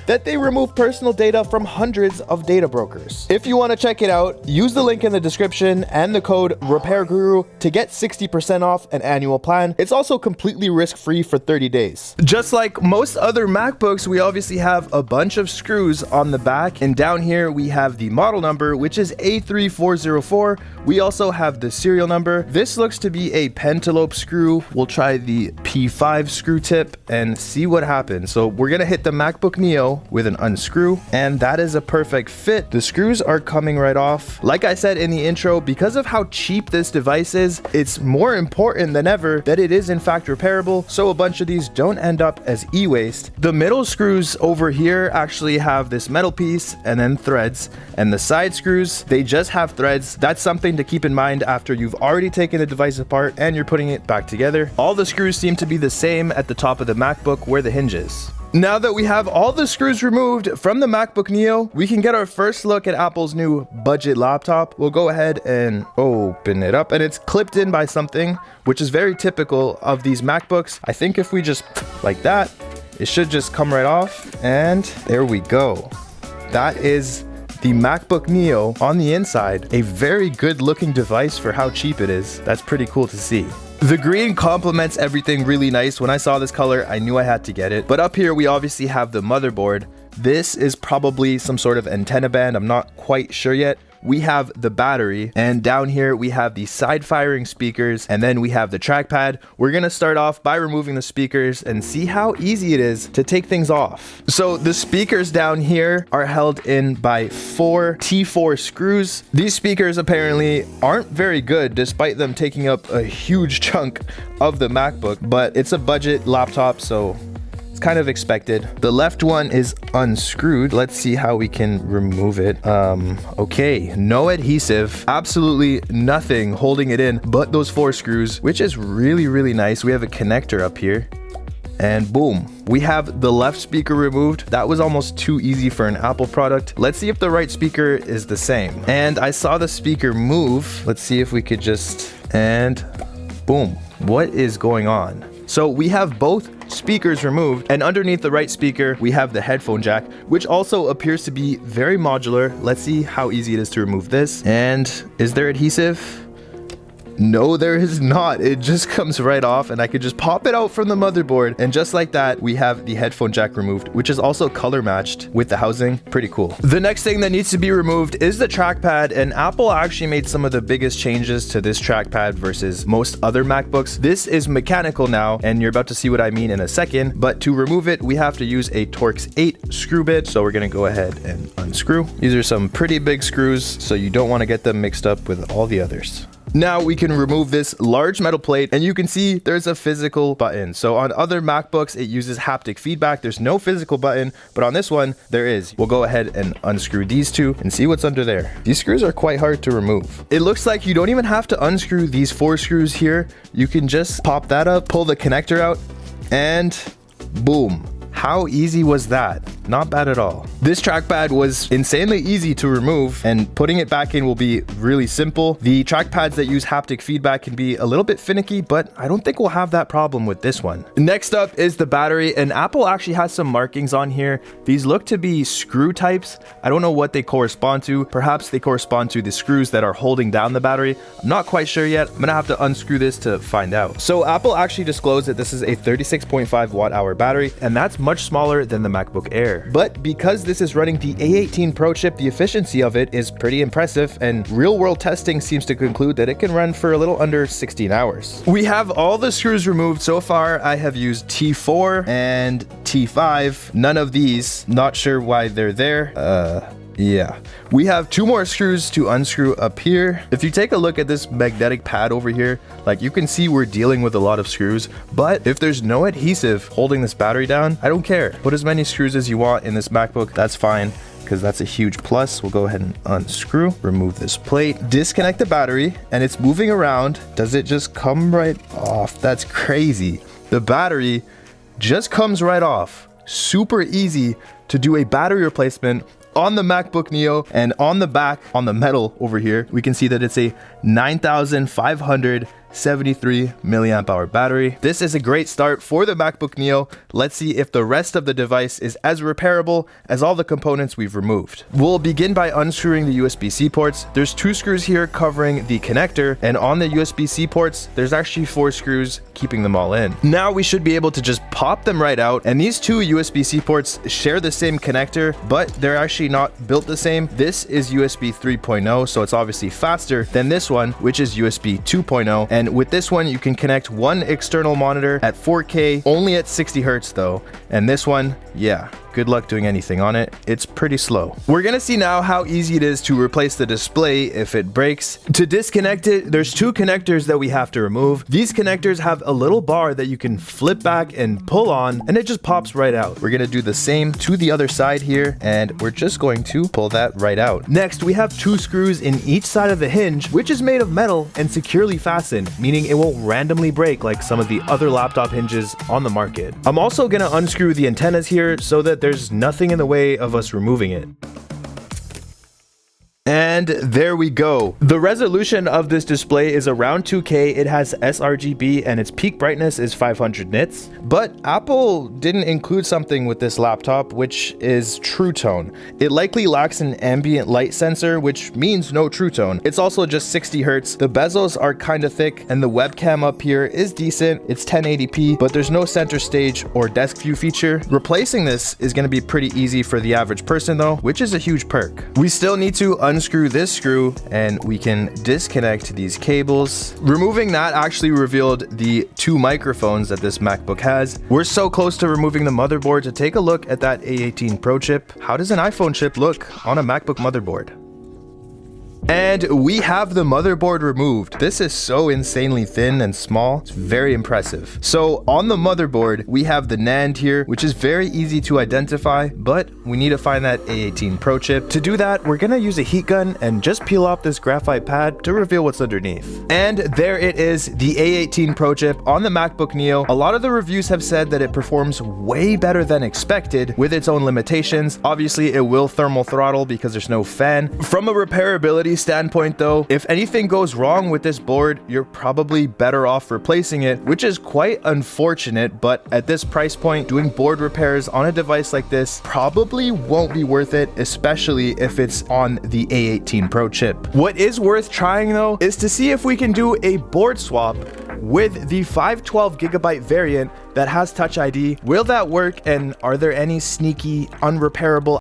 that they remove personal data from hundreds of data brokers. If you want to check it out, use the link in the description and the code RepairGuru to get 60% off an annual plan. It's also completely risk-free for 30 days. Just like most other MacBooks, we obviously have a bunch of screws on the back, and down here we have the model number, which is A3404. We also have the serial number. This looks to be a pentalobe screw. We'll try the P5 screw tip and see what happens. So we're gonna hit the MacBook Neo with an unscrew, and that is a perfect fit. The screws are coming right off. Like I said in the intro, because of how cheap this device is, it's more important than ever that it is in fact repairable, so a bunch of these don't end up as e-waste. The middle screws over here actually have this metal piece and then threads, and the side screws, they just have threads. That's something to keep in mind after you've already taken the device apart and you're putting it back together. All the screws seem to be the same at the top of the MacBook where the hinge is. Now that we have all the screws removed from the MacBook Neo, we can get our first look at Apple's new budget laptop. We'll go ahead and open it up, and it's clipped in by something, which is very typical of these MacBooks. I think if we just like that, it should just come right off, and there we go. That is the MacBook Neo on the inside. A very good looking device for how cheap it is. That's pretty cool to see. The green complements everything really nice. When I saw this color, I knew I had to get it. But up here, we obviously have the motherboard. This is probably some sort of antenna band. I'm not quite sure yet. We have the battery, and down here we have the side firing speakers, and then we have the trackpad. We're gonna start off by removing the speakers and see how easy it is to take things off. So the speakers down here are held in by 4 T4 screws. These speakers apparently aren't very good despite them taking up a huge chunk of the MacBook, but it's a budget laptop, so kind of expected. The left one is unscrewed. Let's see how we can remove it. Okay, no adhesive, absolutely nothing holding it in but those 4 screws, which is really nice. We have a connector up here, and boom, we have the left speaker removed. That was almost too easy for an Apple product. Let's see if the right speaker is the same. And I saw the speaker move. Let's see if we could just, and boom, what is going on? So we have both speakers removed, and underneath the right speaker we have the headphone jack, which also appears to be very modular. Let's see how easy it is to remove this. And is there adhesive? No, there is not. It just comes right off, and I could just pop it out from the motherboard, and just like that we have the headphone jack removed, which is also color matched with the housing. Pretty cool. The next thing that needs to be removed is the trackpad, and Apple actually made some of the biggest changes to this trackpad versus most other MacBooks. This is mechanical now, and you're about to see what I mean in a second, but to remove it we have to use a Torx 8 screw bit. So we're gonna go ahead and unscrew. These are some pretty big screws, so you don't want to get them mixed up with all the others. Now we can remove this large metal plate, and you can see there's a physical button. So on other MacBooks it uses haptic feedback. There's no physical button, but on this one there is. We'll go ahead and unscrew these 2 and see what's under there. These screws are quite hard to remove. It looks like you don't even have to unscrew these 4 screws here. You can just pop that up, pull the connector out, and boom. How easy was that? Not bad at all. This trackpad was insanely easy to remove, and putting it back in will be really simple. The trackpads that use haptic feedback can be a little bit finicky, but I don't think we'll have that problem with this one. Next up is the battery, and Apple actually has some markings on here. These look to be screw types. I don't know what they correspond to. Perhaps they correspond to the screws that are holding down the battery. I'm not quite sure yet. I'm gonna have to unscrew this to find out. So Apple actually disclosed that this is a 36.5 watt-hour battery, and that's much smaller than the MacBook Air. But because this is running the A18 Pro chip, the efficiency of it is pretty impressive, and real-world testing seems to conclude that it can run for a little under 16 hours. We have all the screws removed. So far, I have used T4 and T5. None of these. Not sure why they're there. Yeah, we have 2 more screws to unscrew up here. If you take a look at this magnetic pad over here, like you can see we're dealing with a lot of screws, but if there's no adhesive holding this battery down, I don't care. Put as many screws as you want in this MacBook, that's fine, because that's a huge plus. We'll go ahead and unscrew, remove this plate, disconnect the battery, and it's moving around. Does it just come right off? That's crazy. The battery just comes right off. Super easy to do a battery replacement on the MacBook Neo. And on the back, on the metal over here, we can see that it's a 9500 73 milliamp hour battery. This is a great start for the MacBook Neo. Let's see if the rest of the device is as repairable as all the components we've removed. We'll begin by unscrewing the USB-C ports. There's 2 screws here covering the connector, and on the USB-C ports, there's actually 4 screws keeping them all in. Now we should be able to just pop them right out, and these 2 USB-C ports share the same connector, but they're actually not built the same. This is USB 3.0, so it's obviously faster than this one, which is USB 2.0, and with this one you can connect one external monitor at 4K, only at 60 Hz though, and this one, yeah, good luck doing anything on it. It's pretty slow. We're gonna see now how easy it is to replace the display if it breaks. To disconnect it, there's 2 connectors that we have to remove. These connectors have a little bar that you can flip back and pull on, and it just pops right out. We're gonna do the same to the other side here, and we're just going to pull that right out. Next, we have 2 screws in each side of the hinge, which is made of metal and securely fastened, meaning it won't randomly break like some of the other laptop hinges on the market. I'm also gonna unscrew the antennas here so that there's nothing in the way of us removing it. And there we go. The resolution of this display is around 2K. It has sRGB and its peak brightness is 500 nits. But Apple didn't include something with this laptop, which is True Tone. It likely lacks an ambient light sensor, which means no True Tone. It's also just 60 Hz. The bezels are kind of thick, and the webcam up here is decent. It's 1080p, but there's no center stage or desk view feature. Replacing this is going to be pretty easy for the average person though, which is a huge perk. We still need to unscrew this screw, and we can disconnect these cables. Removing that actually revealed the 2 microphones that this MacBook has. We're so close to removing the motherboard. To take a look at that A18 Pro chip, how does an iPhone chip look on a MacBook motherboard? And we have the motherboard removed. This is so insanely thin and small. It's very impressive. So on the motherboard, we have the NAND here, which is very easy to identify, but we need to find that A18 Pro chip. To do that, we're gonna use a heat gun and just peel off this graphite pad to reveal what's underneath. And there it is, the A18 Pro chip on the MacBook Neo. A lot of the reviews have said that it performs way better than expected with its own limitations. Obviously, it will thermal throttle because there's no fan. From a repairability standpoint though, if anything goes wrong with this board, you're probably better off replacing it, which is quite unfortunate, but at this price point, doing board repairs on a device like this probably won't be worth it, especially if it's on the A18 Pro chip. What is worth trying though is to see if we can do a board swap with the 512GB variant that has Touch ID. Will that work, and are there any sneaky unrepairable